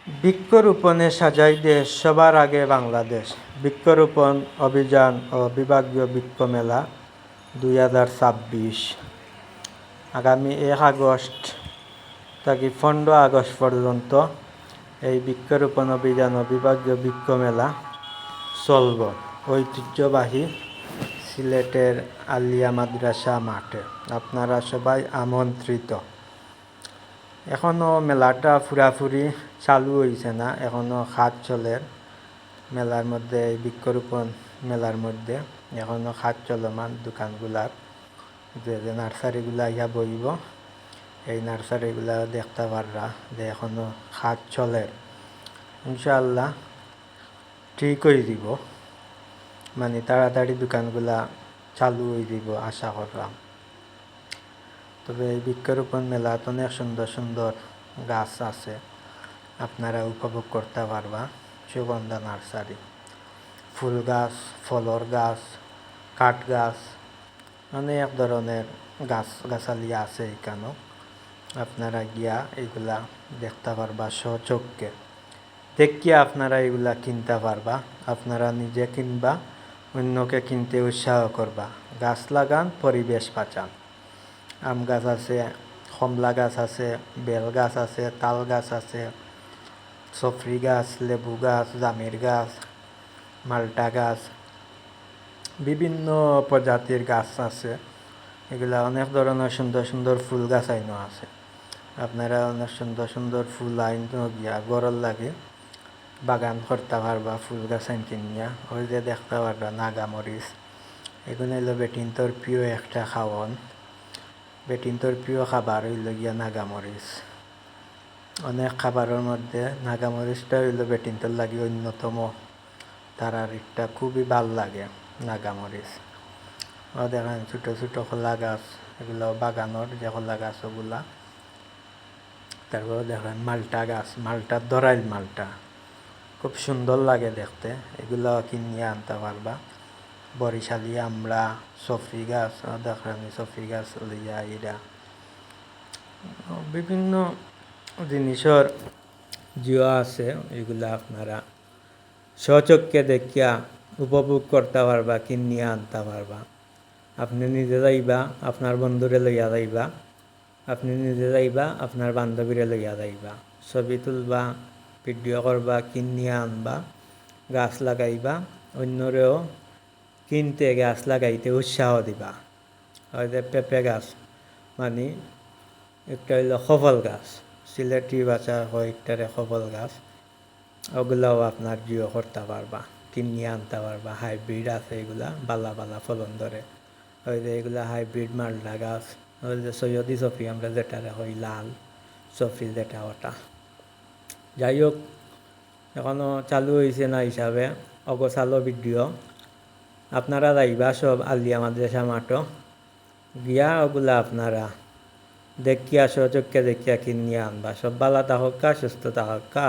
বৃক্ষরোপণে সাজাই দেশ, সবার আগে বাংলাদেশ। বৃক্ষরোপণ অভিযান ও বিভাগীয় বৃক্ষ মেলা 2026 আগামী 1 আগস্ট থেকে 15 আগস্ট পর্যন্ত এই বৃক্ষরোপণ অভিযান ও বিভাগীয় বৃক্ষ মেলা চলব ঐতিহ্যবাহী সিলেটের আলিয়া মাদ্রাসা মাঠে। আপনারা সবাই আমন্ত্রিত। এখনও মেলাটা পুরাপুরি চালু হয়েছে না, এখনও কাজ চলে মেলার মধ্যে। এই বৃক্ষরোপণ মেলার মধ্যে এখনও কাজ চলমান। দোকানগুলার যে নার্সারিগুলা ইয়া বইব, এই নার্সারিগুলা দেখতে পাররা যে এখনও কাজ চলে। ইনশাআল্লাহ ঠিক হয়ে দিব, মানে তাড়াতাড়ি দোকানগুলা চালু হয়ে দিব আশা করলাম। তবে এই বৃক্ষরোপণ মেলাত অনেক সুন্দর সুন্দর গাছ আছে, আপনারা উপভোগ করতে পারবা। সুগন্ধা নার্সারি, ফুল গাছ, ফলর গাছ, কাঠ গাছ, অনেক ধরনের গাছালি আছে এখানেও। আপনারা গিয়া এগুলা দেখতে পারবা স্বচক্ষে। দেখিয়া আপনারা এগুলা কিনতে পারবা। আপনারা নিজে কিনবা, অন্যকে কিনতে উৎসাহ করবা। গাছ লাগান, পরিবেশ বাঁচান। আম গাছ আছে, কমলা গাছ আছে, বেল গাছ আছে, তাল গাছ আছে, সফরি গাছ, লেবু গাছ, জামের গাছ, মালটা গাছ, বিভিন্ন প্রজাতির গাছ আছে। এগুলা অনেক ধরনের সুন্দর সুন্দর ফুল গাছ আইনো আছে। আপনারা অনেক সুন্দর সুন্দর ফুল আইনো গিয়া গরল লাগে বাগান করতে পারবা। ফুল গাছ আইন কিনিয়া ওই যে দেখতে পারবা নাগামরিচ। এগুলো হইল বেটিনতর প্রিয় একটা খাওয়ন। বেটিনতর প্রিয় খাবার হইল গিয়া নাগামরিচ। অনেক খাবারের মধ্যে নাগামরিচটা হইল বেটিনতর লাগে অন্যতম। তারার একটা খুবই ভাল লাগে নাগামরিচ। ও দেখেন ছোটো ছোটো কলা গাছ, এগুলো বাগানোর যে কলা গাছ ওগুলা। তারপরে দেখেন মালটা গাছ, মালটার দরাইল মালটা খুব সুন্দর লাগে দেখতে। এগুলো কিনিয়ে আনতে পারবা। বরিশালি আমরা, সফরি গাছ, দেখেন সফরি গাছ লইয়া এরা বিভিন্ন জিনিসের জিও আছে। এগুলা আপনারা স্বচক্ষে দেখিয়া উপভোগ করতে পারবা, কিনিয়ে আনতে পারবা। আপনি নিজে যাইবা, আপনার বন্ধুরে লইয়া যাইবা, আপনি নিজে যাইবা, আপনার বান্ধবীরে লইয়া যাইবা, ছবি তুলবা, ভিডিও করবা, কিনিয়ে আনবা, গাছ লাগাইবা, অন্যরেও কিনতে গাছ লাগাইতে উৎসাহ দিবা। হয়তো পেঁপে গাছ মানে একটা হইল সফল গাছ, সিলেটি ভাষা হয় একটারে সফল গাছ। ওগুলাও আপনার জিও করতে পারবা, কিনিয়ে আনতে পারবা। হাইব্রিড আছে এগুলা, বালা বালা ফলন ধরে। ওই যে এগুলা হাইব্রিড মালটা গাছ। ওই যে সৈয়দি সফরি আমরা যেটা হই লাল সফরি যেটা, ওটা। যাই হোক, এখনও চালু হয়েছে না হিসাবে অগোছালো ভিডিও। আপনারা যাইবা সব আলিয়া মাদ্রাসা মাঠও গিয়া ওগুলা আপনারা দেখিয়া স্বচক্ষে দেখিয়া কিনিয়া আনবা। সব বালা থাকা, সুস্থ থাকা।